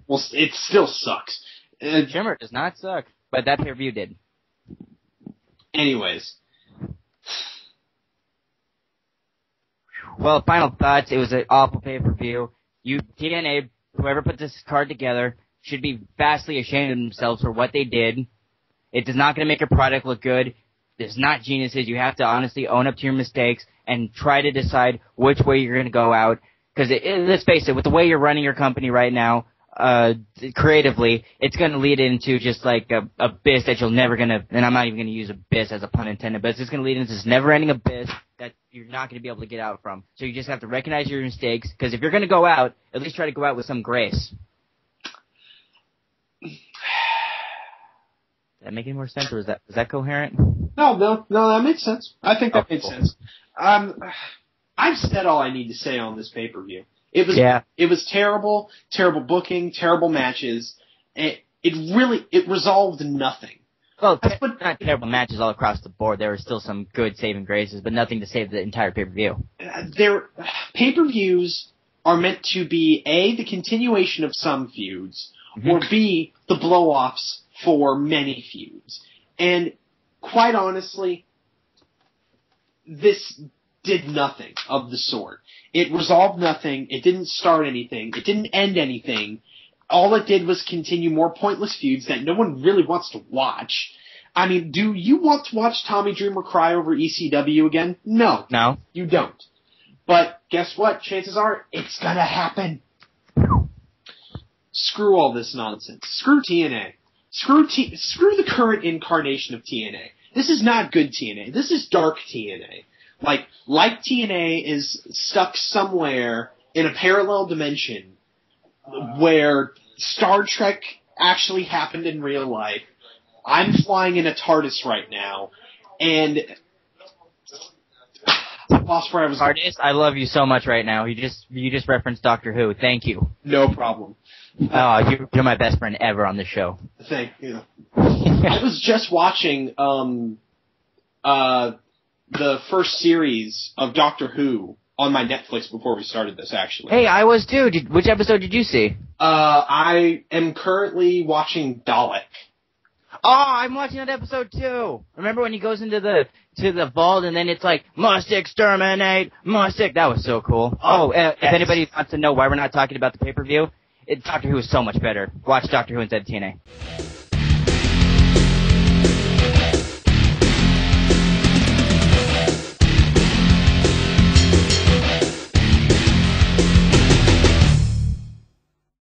Well, it still sucks. Shimmer does not suck, but that pay-per-view did. Anyways. Well, final thoughts. It was an awful pay-per-view. TNA, whoever put this card together, should be vastly ashamed of themselves for what they did. It is not going to make your product look good. It's not geniuses. You have to honestly own up to your mistakes and try to decide which way you're going to go out. Because let's face it, with the way you're running your company right now, creatively, it's going to lead into just like a abyss that you're never going to, and I'm not even going to use abyss as a pun intended, but it's just going to lead into this never-ending abyss that you're not going to be able to get out from. So you just have to recognize your mistakes, because if you're going to go out, at least try to go out with some grace. Does that make any more sense, or is that coherent? No, that makes sense. I think that makes sense. I've said all I need to say on this pay-per-view. It was terrible booking, terrible matches. It resolved nothing. Well, not terrible matches all across the board. There were still some good saving graces, but nothing to save the entire pay-per-view. Pay-per-views are meant to be A, the continuation of some feuds, or B, the blow-offs for many feuds. And quite honestly, this did nothing of the sort. It resolved nothing. It didn't start anything. It didn't end anything. All it did was continue more pointless feuds that no one really wants to watch. I mean, do you want to watch Tommy Dreamer cry over ECW again? No. No. You don't. But guess what? Chances are it's gonna happen. Screw all this nonsense. Screw TNA. Screw the current incarnation of TNA. This is not good TNA. This is dark TNA. Like TNA is stuck somewhere in a parallel dimension where Star Trek actually happened in real life. I'm flying in a TARDIS right now, and lost where I was. TARDIS, I love you so much right now. You just referenced Doctor Who. Thank you. No problem. You're my best friend ever on the show. Thank you. I was just watching the first series of Doctor Who on my Netflix before we started this, actually. Hey, I was too. Which episode did you see? I am currently watching Dalek. Oh, I'm watching that episode too. Remember when he goes into the vault and then it's like, must exterminate, that was so cool. If anybody wants to know why we're not talking about the pay-per-view, Doctor Who is so much better. Watch Doctor Who instead of TNA.